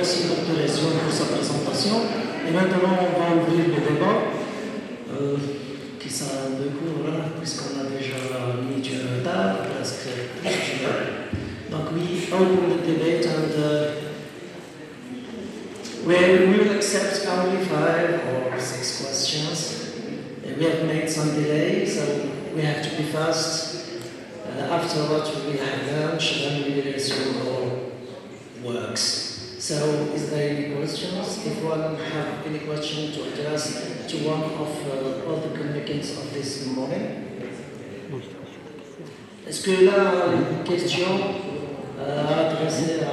merci au Dr Ession pour sa présentation. Et maintenant, on va ouvrir le débat qui sera de cours, puisqu'on a déjà mis du retard, presque 1 heure. Donc, we open the debate and we will accept only 5 or 6 questions. We have made some delay, so we have to be fast. Afterwards, we will have lunch, then we will resume our works. So, is there any questions? If one have any question to address to one of all the communicants of this morning? Est-ce que là, une question adressée à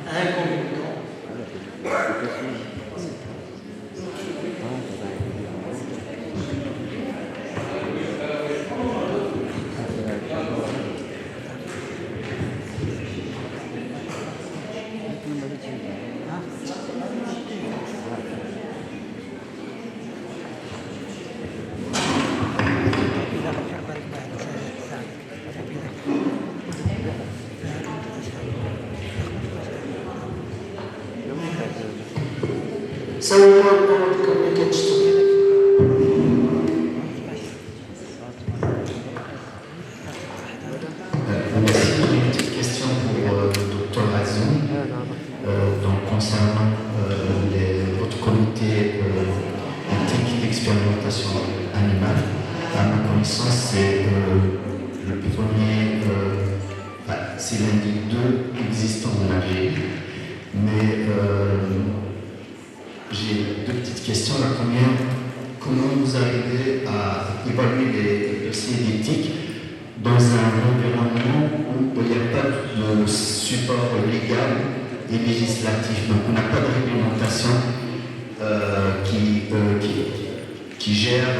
un communicant? So we are going to communicate together. Merci. J'ai une petite question pour le Dr Azon. Donc, concernant votre comité éthique d'expérimentation animale, à ma connaissance, c'est le premier, c'est l'un des 2 existants en Algérie. Mais j'ai 2 petites questions. La première, comment vous arrivez à évaluer les dossiers d'éthique dans un environnement où il n'y a pas de support légal et législatif? Donc on n'a pas de réglementation qui gère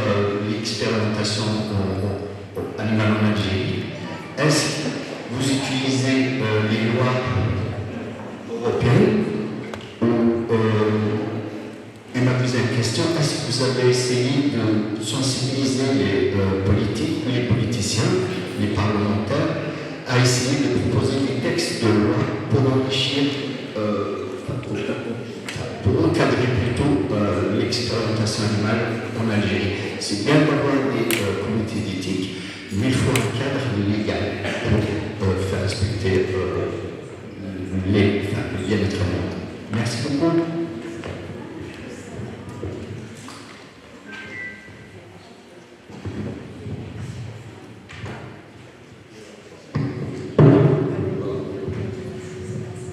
l'expérimentation animale en Algérie. Est-ce que vous utilisez les lois européennes? Et ma deuxième question, est-ce que vous avez essayé de sensibiliser les politiques, les politiciens, les parlementaires, à essayer de proposer des textes de loi pour enrichir, pour encadrer plutôt l'expérimentation animale en Algérie? C'est bien d'avoir des comités d'éthique, mais il faut un cadre légal pour faire respecter le bien-être animal. Merci beaucoup.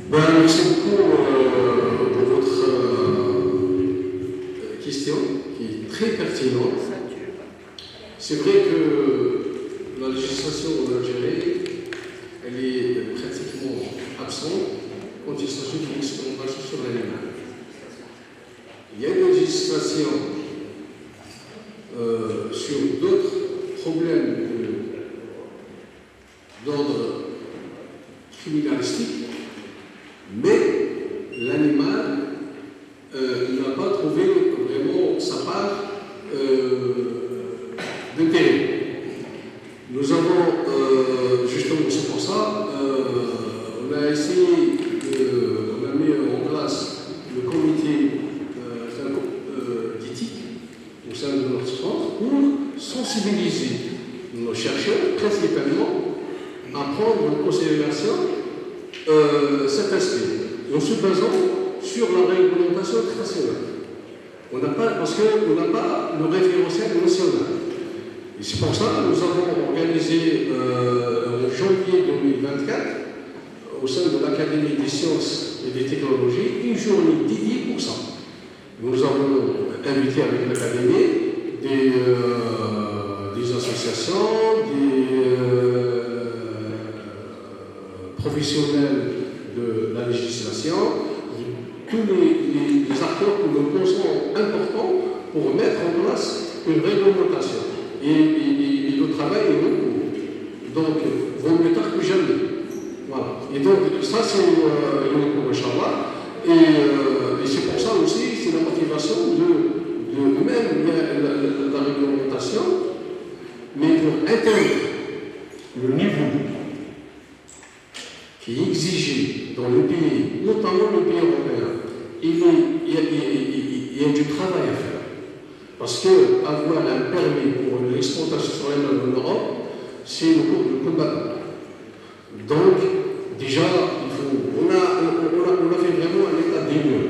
Merci beaucoup pour votre question qui est très pertinente. C'est vrai que la législation en Algérie, elle est pratiquement absente quand il s'agit d'une expérimentation sur l'animal. Il y a une législation sur d'autres problèmes d'ordre criminalistique, mais l'animal n'a pas trouvé vraiment sa part d'intérêt. Nous avons, justement, c'est pour ça, on a essayé, on a mis en place le comité d'éthique au sein de notre centre pour sensibiliser nos chercheurs, principalement, à prendre en considération cet aspect, en se basant sur la réglementation internationale. Parce qu'on n'a pas le référentiel national. Et c'est pour ça que nous avons organisé en janvier 2024, au sein de l'Académie des sciences et des technologies, une journée dédiée pour ça. Nous avons invité avec l'Académie des associations, des professionnels de la législation, tous les acteurs que nous pensons importants pour mettre en place une réglementation. Et le travail est en cours. Donc, vaut mieux tard que jamais. Voilà. Et donc, ça, c'est le cours, Inch'Allah. Et c'est pour ça aussi, c'est la motivation de même la réglementation, mais pour atteindre le niveau qui est exigé dans le pays, notamment le pays européen, il y a du travail à faire. Parce que avoir un permis pour l'exportation sur les meubles en Europe, c'est le coup de bâton. Donc, déjà, on a fait vraiment un état des lieux.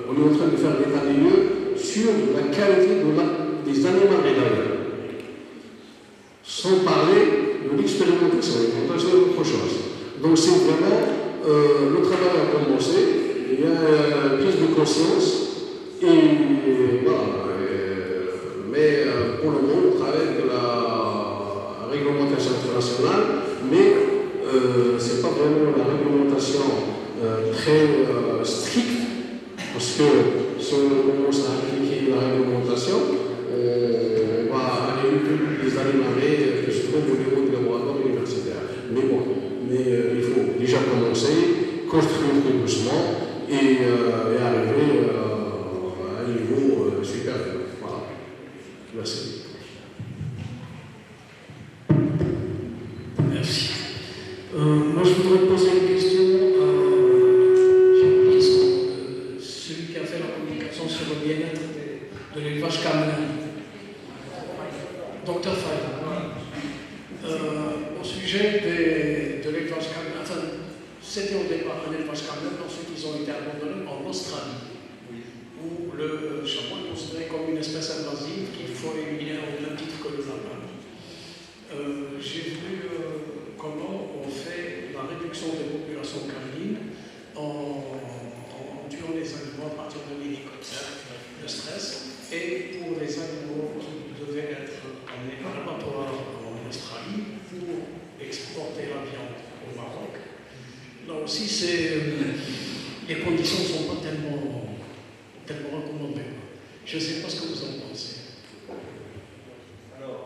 On est en train de faire l'état des lieux sur la qualité des animaux d'ailleurs. Sans parler de l'expérimentation, c'est autre chose. Donc c'est vraiment, le travail a commencé, il y a une prise de conscience, et voilà. Mais pour le moment, on travaille de la réglementation internationale, mais ce n'est pas vraiment la réglementation très stricte, parce que si on commence à appliquer la réglementation, on va aller plus les animaux que se trouvent au niveau du laboratoire universitaire. Mais bon, il faut déjà commencer, construire tout doucement et arriver à un niveau supérieur. Voilà. Merci. Merci. Moi, je voudrais poser une question à celui qui a fait la communication sur le bien-être de l'élevage canin. Docteur Fayda. Au sujet de l'élevage canin, enfin, c'était au départ un élevage canin, ensuite ils ont été abandonnés en Australie, où le chameau est considéré comme une espèce invasive qu'il faut éliminer au même titre que le lapin. J'ai vu comment on fait la réduction des populations canines en tuant les animaux à partir de l'hélicoptère, le stress, et pour les animaux qui devaient être amenés à l'abattoir en Australie pour exporter la viande au Maroc. Là aussi, les conditions ne sont pas tellement recommandées. Je ne sais pas ce que vous en pensez. Alors,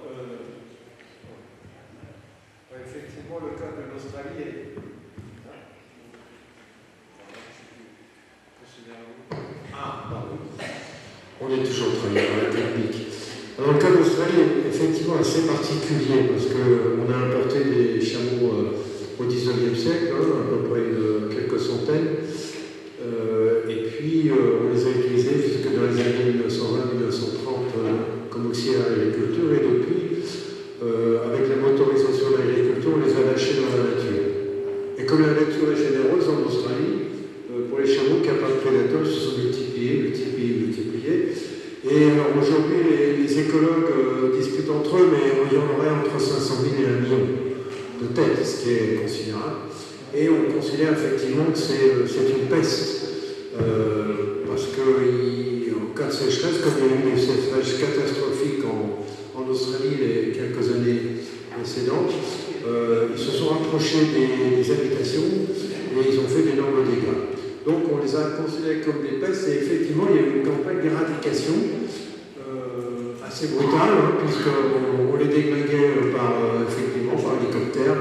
effectivement, le cas de l'Australie est... On est toujours en train de la technique. Alors, le cas d'Australie est effectivement assez particulier parce qu'on a importé des chameaux au 19e siècle, à peu près quelques centaines, et puis on les a utilisés jusque dans les années 1920-1930 comme auxiliaires à l'agriculture, et depuis, avec la motorisation de l'agriculture, on les a lâchés dans la nature. Et comme la nature est généreuse en Australie, pour les chameaux capables de prédateurs, ils se sont multipliés. Et alors aujourd'hui, les écologues discutent entre eux, mais il y en aurait entre 500 000 et 1 million de têtes, ce qui est considérable. Et on considère effectivement que c'est une peste, parce qu'en cas de sécheresse, comme il y a eu des sécheresses catastrophiques en Australie les quelques années précédentes, ils se sont rapprochés des habitations et ils ont fait d'énormes dégâts. Donc on les a considérés comme des pestes, et effectivement il y a eu une campagne d'éradication assez brutale, puisqu'on les déglinguait par hélicoptère.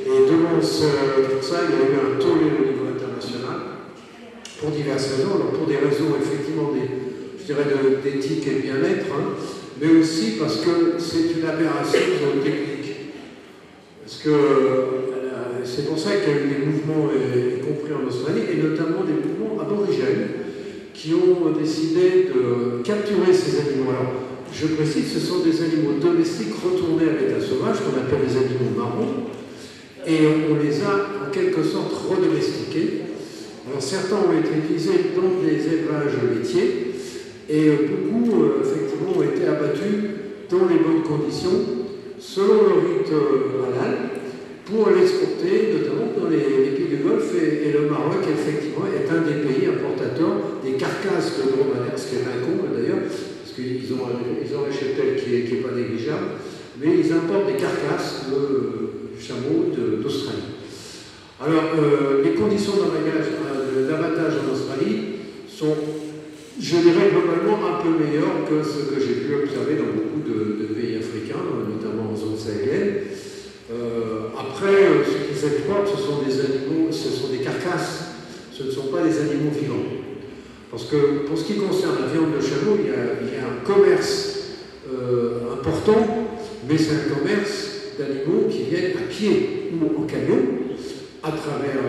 Et devant ça, il y a eu un tollé au niveau international pour diverses raisons. Alors pour des raisons effectivement d'éthique et de bien-être, mais aussi parce que c'est une aberration technique. Parce que c'est pour ça qu'il y a eu des mouvements, y compris en Australie, et notamment des mouvements aborigènes qui ont décidé de capturer ces animaux. Alors, je précise, ce sont des animaux domestiques retournés à l'état sauvage, qu'on appelle les animaux marrons, et on les a en quelque sorte redomestiqués. Alors, certains ont été utilisés dans des élevages laitiers, et beaucoup, effectivement, ont été abattus dans les bonnes conditions, selon le rite halal, pour l'exporter, notamment dans les pays du Golfe, et le Maroc, effectivement, est un des pays importateurs des carcasses de dromadaires, ce qui est un con d'ailleurs, parce qu'ils ont un cheptel qui n'est pas négligeable, mais ils importent des carcasses de chameaux d'Australie. Alors, les conditions d'abattage en Australie sont, je dirais, globalement un peu meilleures que ce que j'ai pu observer dans beaucoup de pays africains, notamment en zone sahélienne. Après, ce qu'ils exportent, ce sont des animaux, ce sont des carcasses, ce ne sont pas des animaux vivants. Parce que pour ce qui concerne la viande de chameau, il y a un commerce important, mais c'est un commerce d'animaux qui viennent à pied ou en camion, à travers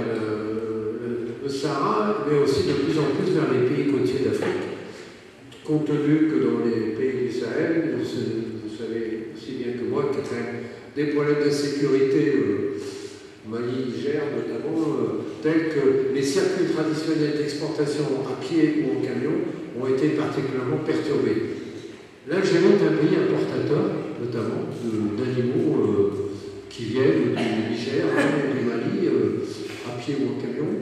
le Sahara, mais aussi de plus en plus vers les pays côtiers d'Afrique, compte tenu que dans les pays du Sahel, vous savez aussi bien que moi, qu'il y a des problèmes d'insécurité, Mali, Niger notamment, tels que les circuits traditionnels d'exportation à pied ou en camion ont été particulièrement perturbés. L'Algérie est un pays importateur, notamment, d'animaux qui viennent du Niger, du Mali, à pied ou en camion.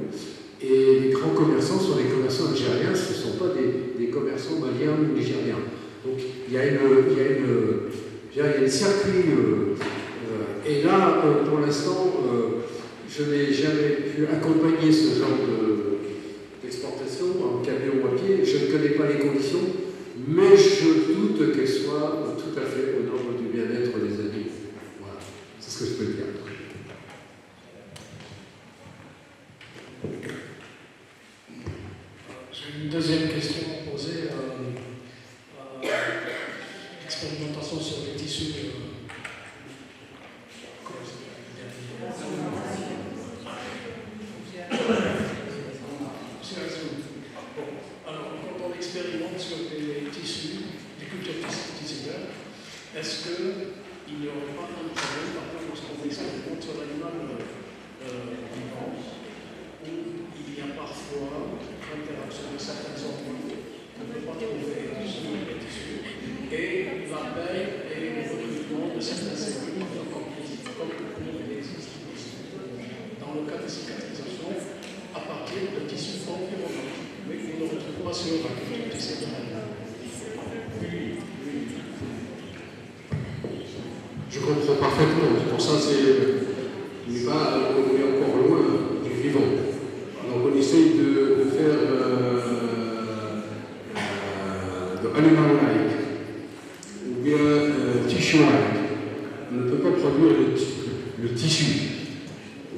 Et les grands commerçants sont les commerçants algériens, ce ne sont pas des commerçants maliens ou nigériens. Donc il y a une circuit. Et là, pour l'instant, je n'ai jamais pu accompagner ce genre d'exportation en camion ou à pied. Je ne connais pas les conditions, mais je doute qu'elles soient tout à fait aux normes du bien-être des animaux. Voilà, c'est ce que je peux dire. J'ai une deuxième question à poser. Expérimentation sur les tissus. Alors, quand on expérimente sur des tissus, des cultures tissulaires, est-ce qu'il n'y aurait pas un problème, par exemple, lorsqu'on expérimente sur l'animal vivant, où il y a parfois l'interaction de certains hormones qu'on ne peut pas trouver sur les tissus, et l'appel et le recrutement de certaines cellules comme il existe dans le cas de cicatrisation à partir de tissus environnants. Mais on ne retrouve pas sur la culture tissulaire. Je comprends parfaitement. Pour ça, on est encore loin du vivant. Alors, on essaye de faire de animal-like ou bien tissue-like. On ne peut pas produire le tissu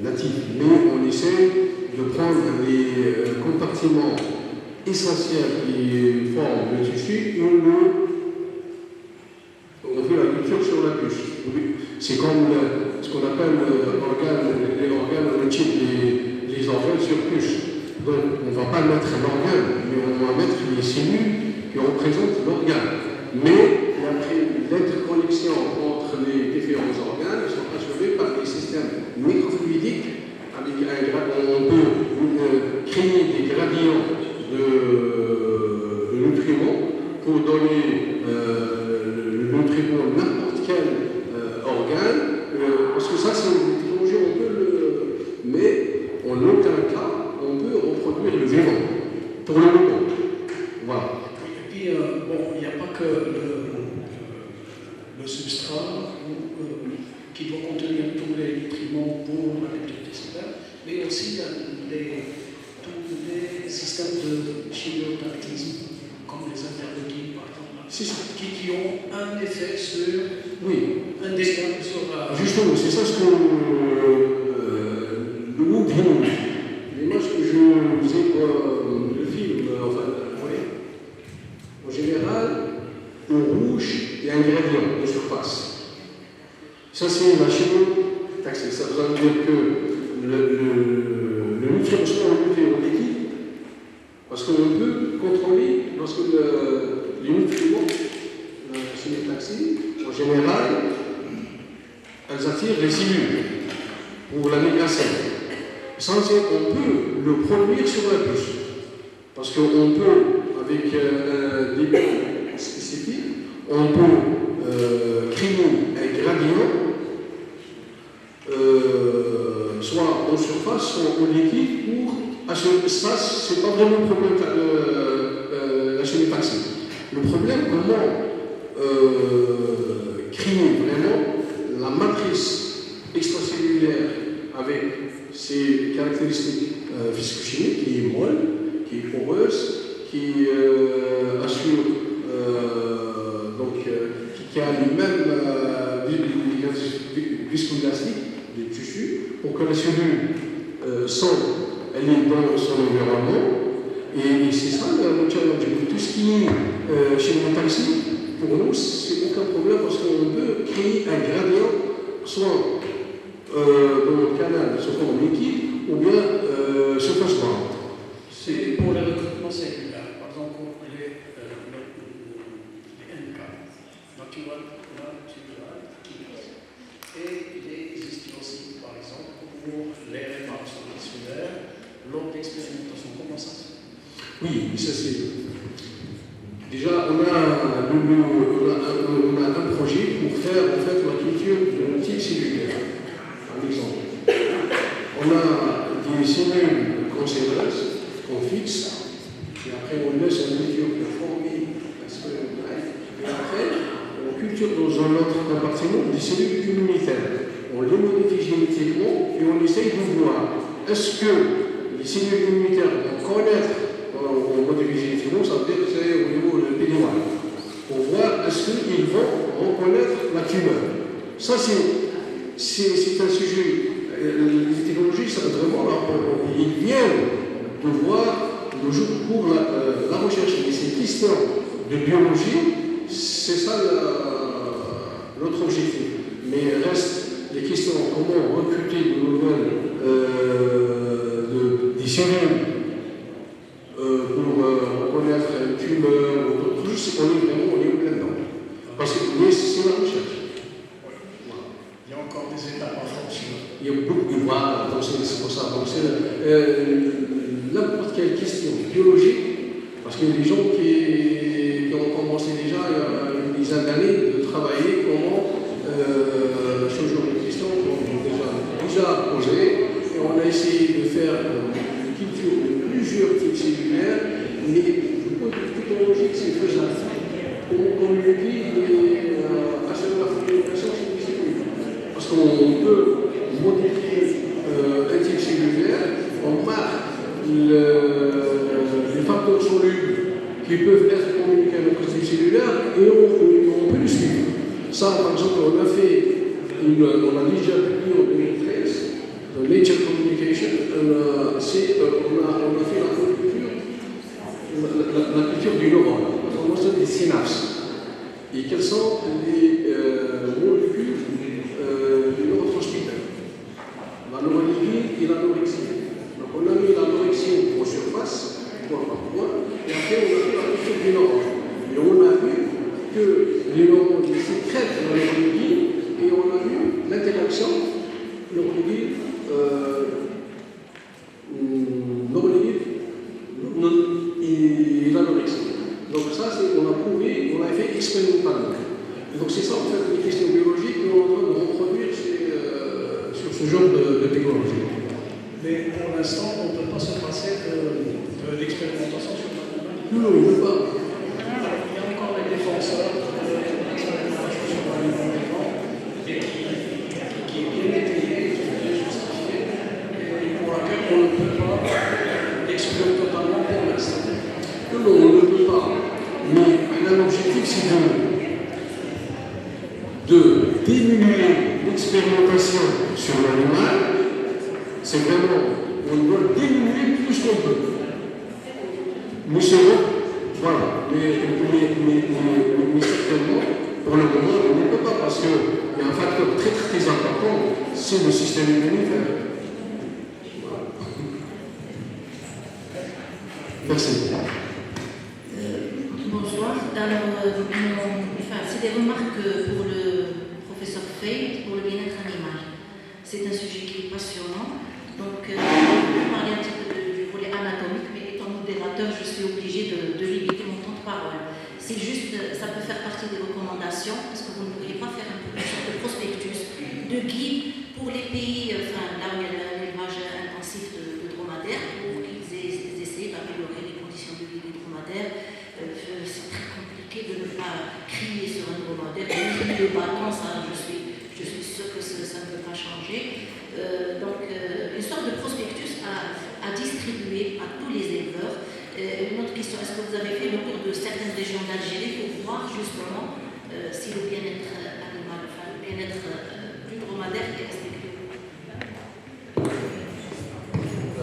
natif, mais on essaie de prendre les compartiments essentiels qui forment le tissu et on fait la culture sur la puce. C'est comme ce qu'on appelle les organes, les organes sur puce. Donc on ne va pas mettre l'organe, mais on va mettre les cellules qui représentent l'organe. Mais l'interconnexion entre les différents organes sont assurées par des systèmes microfluidiques. On peut créer des gradients de nutriments pour donner le nutriment à n'importe quel organe, parce que ça c'est une technologie, on peut mais en aucun cas on peut reproduire le vivant, pour le moment. Voilà. Et puis, il n'y a pas que le substrat qui doit contenir tous les nutriments pour la culture tissulaire, mais aussi tous les systèmes de chimiotactisme, comme les interleukines par exemple, qui ont un effet sur un dégât sur la... Justement, c'est ça ce que le groupe dit. L'image que je vous ai le film, en général, au rouge, il y a un gradient de surface. Ça, c'est la chimiotaxie. Ça veut dire que le nutriment soit enlevé au liquide, parce qu'on peut contrôler lorsque les nutriments, la chimiotaxie, en général, elles attirent les cellules pour la migration. Ça, on peut le produire sur la puce, parce qu'on peut, avec des débit spécifique, on peut créer un gradient, soit en surface, soit au liquide, pour assurer ça, c'est pas vraiment le problème la chimiotaxie. Le problème, comment créer vraiment la matrice extracellulaire avec ses caractéristiques physico-chimiques, qui est molle, qui est poreuse, qui assure, qui a les mêmes viscoélastiques des tissus, pour que la cellule elle est dans son environnement, et c'est ça le challenge. Tout ce qui est chimiotaxie, pour nous, c'est aucun problème, parce qu'on peut créer un gradient, soit dans le canal, soit en liquide, ou bien surface mount. C'est pour les recrutements cellulaires, par exemple pour les NK, natural killers. Et il existe aussi, par exemple, pour les réparations tissulaires, lors d'expérimentation. Comment ça se fait? Oui, ça c'est. Déjà, on a un projet pour faire en fait la culture de type cellulaire. Par exemple, on a des cellules cancéreuses qu'on fixe, et après on laisse un milieu former, et après on culture dans un autre compartiment des cellules immunitaires. On les modifie génétiquement et on essaye de voir est-ce que les cellules immunitaires vont connaître. On modifie génétiquement, ça veut dire que c'est au niveau de PD1. Pour voir est-ce qu'ils vont reconnaître la tumeur. Ça, c'est un sujet. Les technologies, ça vraiment, ils viennent de voir le jour pour la recherche. Mais ces questions de biologie, c'est ça notre objectif. Mais il reste les questions comment recruter de nouvelles des cellules. Pour reconnaître une tumeur ou d'autres choses, on est plein-dedans. Parce que c'est la recherche. Voilà. Il y a encore des étapes à franchir. Il y a beaucoup de voies, c'est pour ça. Donc n'importe quelle question biologique, parce qu'il y a des gens qui ont commencé déjà il y a une dizaine d'années de travailler comment ce genre de questions qu'on a déjà posées, et on a essayé de faire une culture de plusieurs types cellulaires, mais du point de vue technologique, c'est faisable. On communique à chaque fois que communication, c'est possible. Parce qu'on peut modifier un type cellulaire, on marque les facteurs solubles qui peuvent être communiqués à notre type cellulaire et on peut le suivre. Ça, par exemple, on a déjà publié en 2013 Nature Communication, on a fait la culture du neurone, on a des synapses. Et quelles sont les molécules du neurotransmetteur? La noradrénaline et l'anorexie. Donc on a mis l'anorexie en surface, point par point, et après on a fait la culture du neurone. Et on a vu que les neurones sécrètent la noradrénaline et on a vu l'interaction neuronégative et l'anorexie. Donc ça, on a prouvé, on l'a fait expérimentalement. Donc c'est ça en fait les questions biologiques qu'on est en train de reproduire sur ce genre de technologie. Mais pour l'instant, on ne peut pas se passer de l'expérimentation sur l'animal. Non, on ne peut pas. Il y a encore les défenseurs de l'expérimentation sur l'animal vivant qui est bien étayée, qui est bien justifiée, et pour laquelle on ne peut pas l'exclure totalement pour l'instant. Non, on ne peut pas. Mais l'objectif, c'est de diminuer l'expérimentation sur l'animal. C'est vraiment, on doit diminuer plus qu'on peut. Nous serons, voilà, mais certainement, pour le moment, on ne peut pas parce qu'il y a un facteur très très important, c'est le système immunitaire. Voilà. Merci. Bonsoir. Alors, c'est des remarques pour le professeur Fay pour le bien-être animal. C'est un sujet qui est passionnant. Donc, on va parler un petit peu du volet anatomique, mais étant modérateur, je suis obligée de limiter mon temps de parole. C'est juste, ça peut faire partie des recommandations, parce que vous ne pourriez pas faire une sorte de prospectus, de guide pour les pays, là où il y a l'élevage intensif de dromadaires, pour qu'ils essaient d'améliorer les conditions de vie des dromadaires. C'est très compliqué de ne pas crier sur un dromadaire. Le bâton, ça, je suis sûre que ça ne peut pas changer. Donc, une sorte de prospectus à distribuer à tous les éleveurs. Une autre question, est-ce que vous avez fait le tour de certaines régions d'Algérie pour voir justement si le bien-être animal, le bien-être du dromadaire est respecté?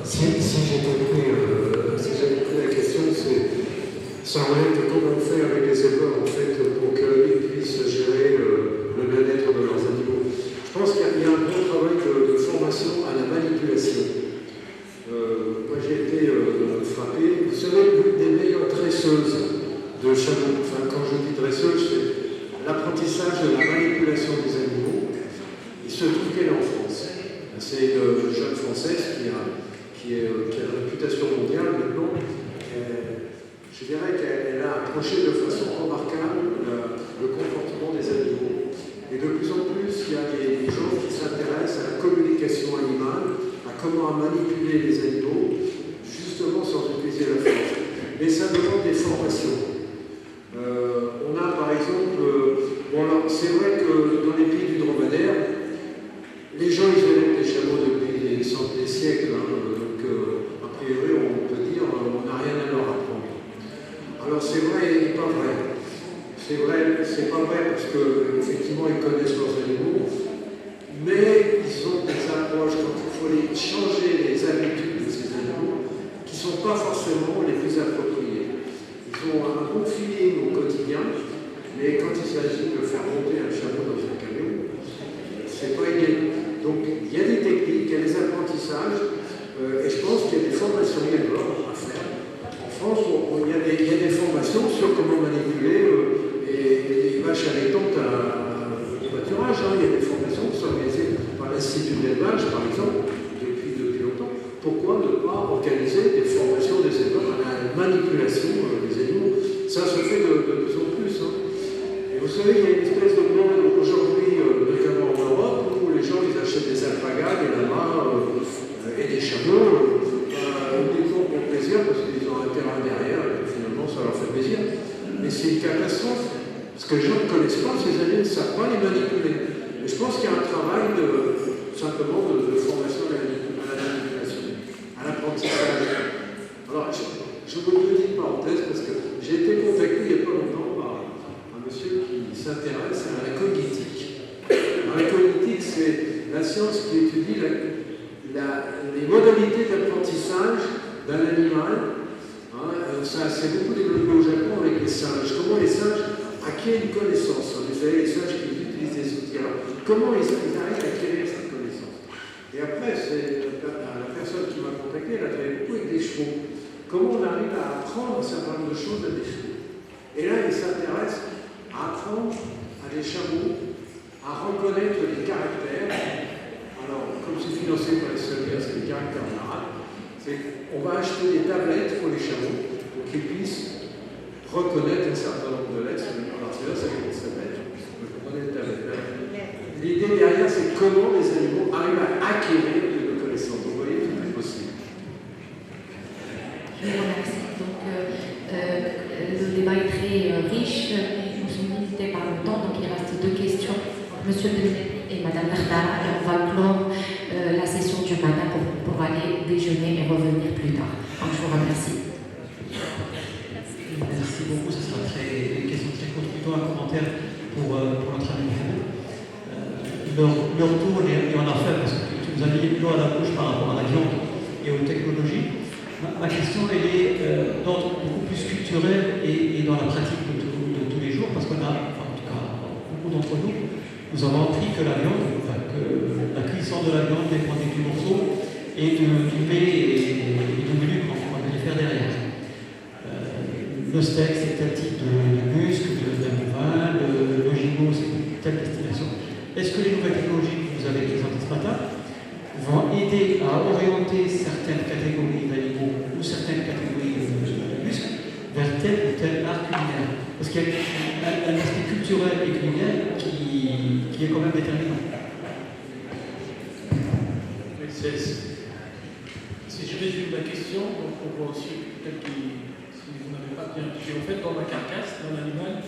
Si j'ai compris la question, ça relève de comment on fait avec les éleveurs en fait, pour qu'ils puissent gérer le bien-être de leurs animaux. Je pense qu'il y a un bon travail de formation à la manipulation. l'apprentissage de la manipulation des animaux, il se trouve qu'elle est en France. C'est une jeune Française qui a une réputation mondiale maintenant. Je dirais qu'elle a approché de façon remarquable le comportement des animaux. Et de plus en plus, il y a des gens qui s'intéressent à la communication animale, à comment manipuler les animaux, justement sans utiliser la force. Mais ça demande des formations. On a par exemple, c'est vrai que dans les pays du dromadaire, les gens ils élèvent des chameaux depuis des siècles, donc a priori on peut dire on n'a rien à leur apprendre. Alors c'est vrai et pas vrai. C'est pas vrai parce qu'effectivement ils connaissent leurs animaux, mais ils ont des approches quand il faut changer les habitudes de ces animaux qui ne sont pas forcément les plus appropriées. Ils ont un bon feeling au quotidien, mais quand il s'agit de faire monter un chameau dans un camion, c'est pas idéal. Donc il y a des techniques, il y a des apprentissages, et je pense qu'il y a des formations à faire. En France, il y a des formations sur comment manipuler les vaches allaitantes au pâturage. Il y a des formations qui sont organisées par l'Institut d'élevage, par exemple, depuis longtemps. Pourquoi ne pas organiser des formations des éleveurs à la manipulation des animaux? Ça se fait de plus en plus. Et vous savez, il y a une espèce de monde aujourd'hui, notamment en Europe, où les gens ils achètent des alpagas, des lamas et des chameaux, uniquement pour plaisir, parce qu'ils ont un terrain derrière, et finalement ça leur fait plaisir. Mais c'est une catastrophe, parce que les gens ne connaissent pas ces animaux, ils ne savent pas les manipuler. Et je pense qu'il y a un travail simplement de formation à la manipulation, à l'apprentissage. Alors, je vous donne une petite parenthèse, parce que j'ai été contacté il n'y a pas longtemps par un monsieur qui s'intéresse à la cognitique. Alors, la cognitique, c'est la science qui étudie les modalités d'apprentissage d'un animal. Ça s'est beaucoup développé au Japon avec les singes. Comment les singes acquièrent une connaissance. Vous savez, les singes qui utilisent des outils. Alors, comment ils arrivent à acquérir cette connaissance? Et après, la personne qui m'a contacté, elle a travaillé beaucoup avec des chevaux. Comment on arrive à apprendre un certain nombre de choses à des chevaux? Et là, il s'intéresse à apprendre à des chameaux à reconnaître les caractères. Alors, comme c'est financé par les Sommières, c'est les caractères en arabe. On va acheter des tablettes pour les chameaux pour qu'ils puissent reconnaître un certain nombre de lettres. Alors, c'est là, ça s'appelle. L'idée derrière, c'est comment les animaux arrivent à acquérir de connaissances. Vous voyez, tout est possible. Je vous remercie. Donc, le débat est très riche. Nous sommes limités par le temps, donc il reste 2 questions. Monsieur Denet et Madame Berdara, et on va clore la session du matin pour aller déjeuner et revenir plus tard. Donc, je vous remercie. Merci beaucoup, ce sera une question très courte, plutôt un commentaire pour notre ami Mohamed. Le retour est en affaire, parce que tu nous as mis l'eau à la bouche par rapport à la viande et aux technologies. Ma question elle est d'ordre beaucoup plus culturel et dans la pratique de tous les jours, parce qu'on a, enfin, en tout cas, beaucoup d'entre nous, nous avons appris que la viande, que la cuisson de la viande dépendait du morceau et du lait et du menu qu'on allait faire derrière. Le steak, c'est tel type de muscle, d'un bovin, le gigot, c'est telle destination. Est-ce que les nouvelles technologies que vous avez présentées ce matin vont aider à orienter certaines catégories d'animaux ou certaines catégories de muscles vers tel ou tel art culinaire? Parce qu'il y a un aspect culturel et culinaire qui est quand même déterminant. Si je résume la question, donc on voit aussi peut-être si vous n'avez pas bien touché. En fait, dans la carcasse, dans l'animal,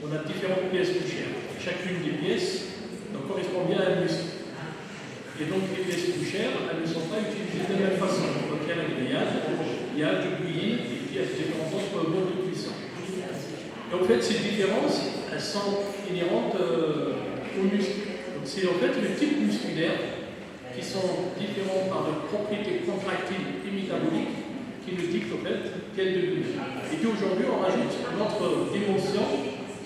on a différentes pièces couchières. Chacune des pièces correspond bien à un muscle. Et donc les pièces couchières, elles ne sont pas utilisées de la même façon. Donc il y a la grillade, il y a du bouilli, et puis il y a différents autres modes de cuisson. Et en fait, ces différences, elles sont inhérentes aux muscles. Donc c'est en fait le type musculaire qui sont différents par leurs propriétés contractiles et métaboliques qui nous dictent en fait quel devenu. Et puis aujourd'hui, on rajoute notre dimension.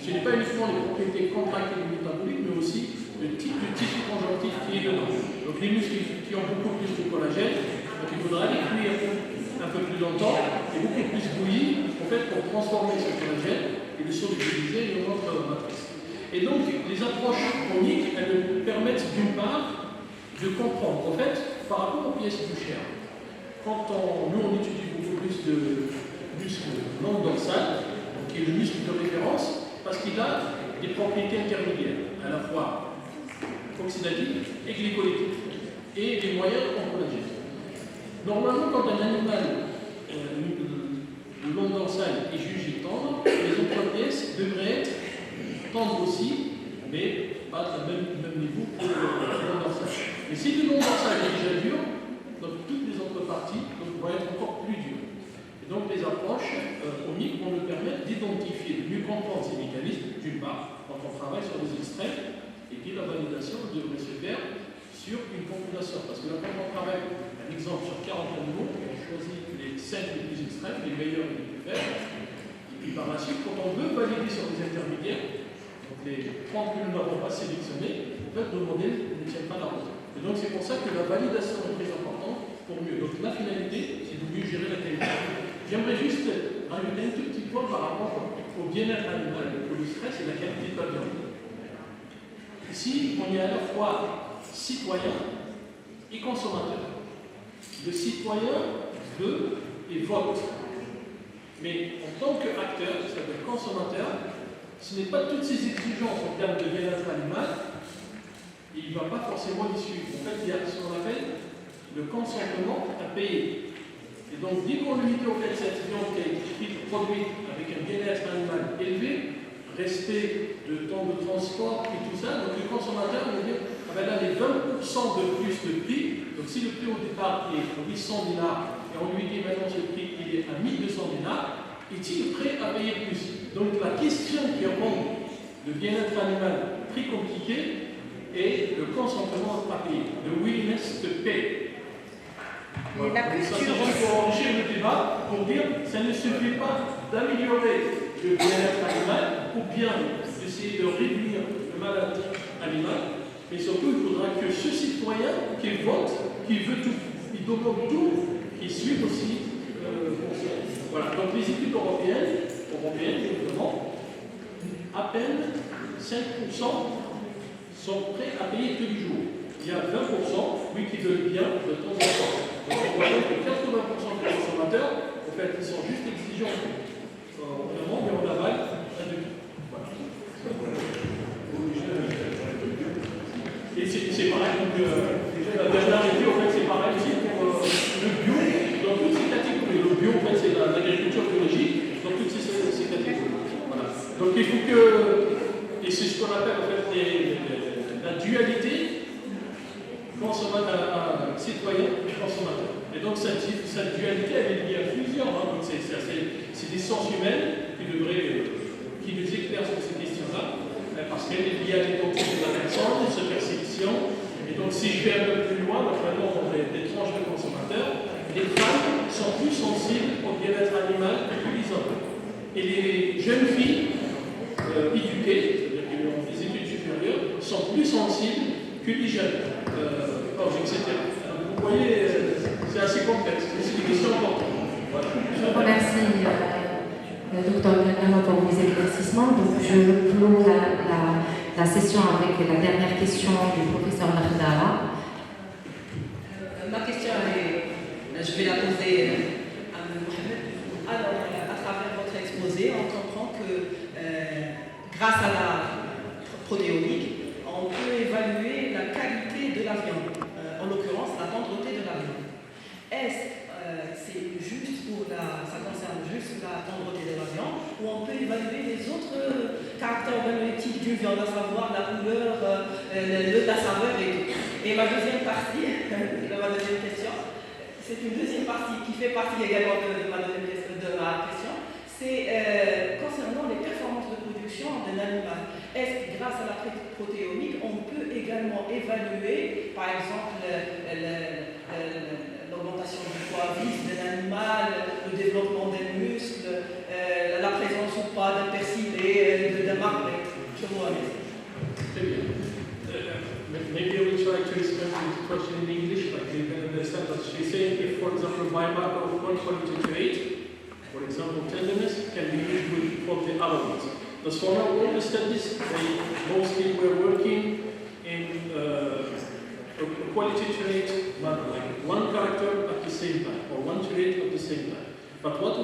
Ce n'est pas uniquement les propriétés contractiles et métaboliques, mais aussi le type de tissu conjonctif qui est dedans. Donc les muscles qui ont beaucoup plus de collagène, donc il faudra les cuire un peu plus longtemps et beaucoup plus bouillis en fait, pour transformer ce collagène et le solubiliser dans notre matrice. Et donc, les approches chroniques, elles nous permettent d'une part de comprendre. En fait, par rapport aux pièces bouchères, quand nous on étudie beaucoup plus de muscle long dorsal, qui est le muscle de référence, parce qu'il a des propriétés intermédiaires, à la fois oxydatives et glycolytiques, et des moyens en collagène. Normalement, quand un animal le long dorsal est jugé tendre, les autres pièces devraient être tendres aussi, mais pas au même niveau que le long dorsal. Mais si le long dorsal est déjà dur, donc toutes les autres parties vont être encore plus dures. Et donc les approches chroniques vont nous permettre d'identifier, de mieux comprendre ces mécanismes, d'une part, quand on travaille sur les extraits, et puis la validation devrait se faire sur une population. Parce que là, quand on travaille, un exemple, sur 40 animaux, on choisit les 5 les plus extrêmes, les meilleurs et les plus faibles. Et puis par la suite, quand on veut valider sur les intermédiaires, donc les 30 que nous n'avons pas sélectionnés, en fait, le modèle ne tient pas la route. Et donc c'est pour ça que la validation est très importante pour mieux. Donc la finalité, c'est de mieux gérer la qualité. J'aimerais juste rajouter un tout petit point par rapport au bien-être animal, au stress et la qualité de la viande. Ici, on est à la fois citoyen et consommateur. Le citoyen veut et vote. Mais en tant qu'acteur, c'est-à-dire consommateur, ce n'est pas toutes ces exigences en termes de bien-être animal, et il ne va pas forcément y suivre. En fait, il y a ce qu'on appelle le consentement à payer. Et donc, dès qu'on limite au fait cette viande qui a été produite avec un bien-être animal élevé, respect de temps de transport et tout ça, donc le consommateur va dire, ah ben là, les 20% de plus de prix, donc si le prix au départ est 800 dinars, et on lui dit maintenant ce prix il est à 1200 dinars, est-il prêt à payer plus? Donc la question qui rend le bien-être animal très compliqué est le consentement à payer, the willingness to pay. Voilà. Ça, c'est juste pour enrichir le débat, pour dire que ça ne suffit pas d'améliorer le bien-être animal ou bien d'essayer de réduire le mal-être animal, mais surtout il faudra que ce citoyen qui vote, qui veut tout, il demande tout, qu'il suive aussi le conseil. Voilà, donc les études européennes, évidemment, à peine 5% sont prêts à payer tous les jours. Il y a 20%, oui, qui veulent bien de temps en temps. Donc on voit que 80% des consommateurs, en fait, ils sont juste exigeants vraiment, mais on avale un demi. Voilà. Et c'est pareil, donc la dernière idée, en fait, c'est pareil aussi pour le bio, dans toutes ces catégories. Le bio, en fait, c'est l'agriculture biologique, dans toutes ces catégories. Voilà. Donc il faut que, et c'est ce qu'on appelle en fait la dualité citoyen et consommateur. Et donc cette dualité, elle est liée à plusieurs. Hein. Donc c'est des sciences humaines qui nous éclairent sur ces questions-là, parce qu'elle est liée à l'identité de la personne, sa perception. Et donc si je vais un peu plus loin, donc maintenant on a des tranches de consommateurs, les femmes sont plus sensibles au bien-être animal que les hommes. Et les jeunes filles éduquées, c'est-à-dire qui ont des études supérieures, sont plus sensibles que les jeunes, etc. Donc, vous voyez, c'est assez complexe, mais c'est des questions importantes. Voilà. Je vous remercie, Dr. Gagnon, pour vos éclaircissements. Donc, je clôt la session avec la dernière question du professeur Lakhdara. Ma question je vais la poser à Mohamed. Alors, à travers votre exposé, on comprend que grâce à la protéomique, on peut évaluer la qualité de la viande, en l'occurrence la tendreté de la viande. Est-ce c'est juste ça concerne juste la tendreté de la viande, ou on peut évaluer les autres caractères organoleptiques d'une viande, à savoir la couleur, la saveur et tout. Et ma deuxième partie, ma deuxième question, c'est une deuxième partie qui fait partie également de ma question, c'est concernant les performances de production d'un animal. Est-ce que grâce à la protéomique, on peut également évaluer, par exemple, l'augmentation du poids vif d'un animal, le développement des muscles, la présence ou pas d'un persillé, d'un marbré? Je vous remercie. Très bien. Maybe I will try to explain this question in English, like you can understand what she's saying. If, for example, biomarker of 1.28, for example, tenderness, can be used for the other ones. But for now, all the studies, they quality trait model, like one character at the same time, or one trait at the same time. But what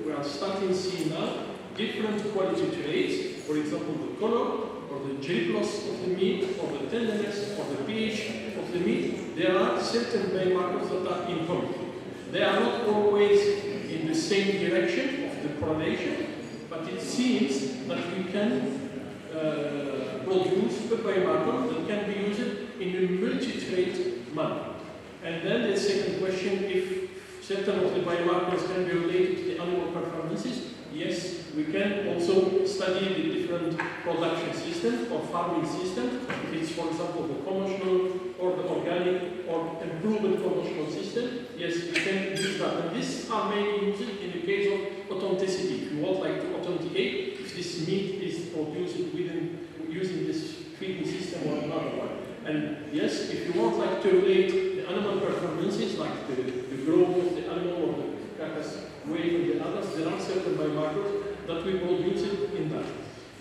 we are starting to see now, different quality traits, for example, the color, or the J+ of the meat, or the tenderness, or the pH of the meat, there are certain biomarkers that are in common. They are not always in the same direction of the correlation, but it seems that we can produce a biomarker that can be used in a multi-trait manner. And then the second question, if certain of the biomarkers can be related to the animal performances, yes, we can also study the different production systems or farming systems. If it's, for example, the conventional or the organic or improved conventional system, yes, we can use that. And these are mainly used in the case of authenticity. If you want like to authenticate if this meat is produced using this feeding system or another one. And yes, if you want like to relate the animal performances, like the growth of the animal or the carcass weight of the others, there are certain biomarkers that we produce it in that.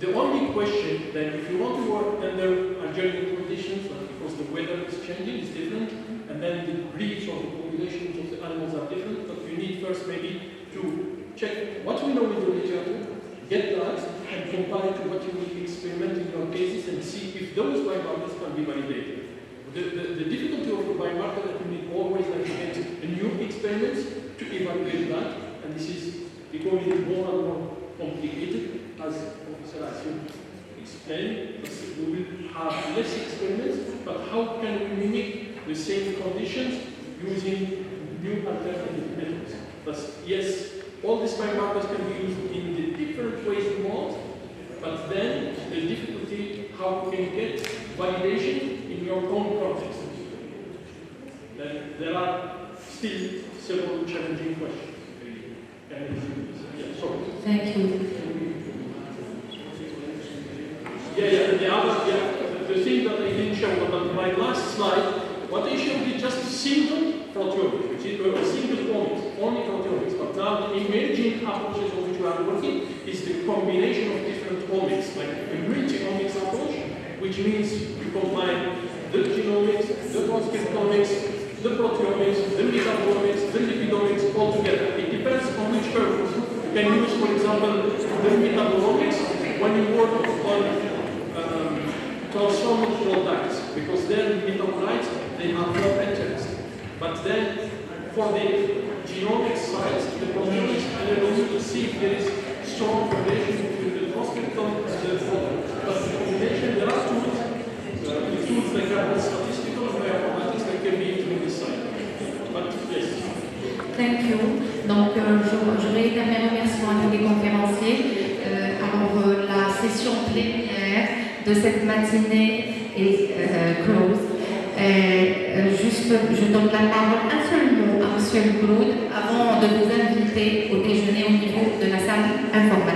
The only question then, if you want to work under adjoining conditions, like because the weather is changing, it's different, and then the breeds or the populations of the animals are different, but you need first maybe to check what we know in the literature, get that, and compare it to what you will experiment in your cases and see if those biomarkers can be validated. The difficulty of a biomarker that you need always like to get a new experiments to evaluate that, and this is becoming more and more complicated, as Professor Asio explained. We will have less experiments, but how can we mimic the same conditions using new alternative methods? But yes, all these biomarkers can be used in the different ways we want, but then the difficulty how we can get validation in your own context. Then there are still several challenging questions. Yeah, sorry. Thank you. The thing that I didn't show, but on my last slide, what I showed is just a single proteomics, which is a single omics, only proteomics. But now the emerging approaches on which we are working is the combination of different omics, like a multi-omics approach, which means you combine the genomics, the transcriptomics, the proteomics, the metabolomics, the lipidomics all together. It depends on which purpose. You can use, for example, the metabolomics when you work on transformed products, because then metabolites, they have more interest. But then for the genomic side, the proteomics allows you to see if there is strong correlation between the transcriptome and the product. But the combination, there are tools like statistical and bioinformatics that can be used in this side. But yes. Thank you. Donc, je réitère mes remerciements à tous les conférenciers. La session plénière de cette matinée est close. Je donne la parole un seul mot à M. Claude avant de vous inviter au déjeuner au niveau de la salle informatique.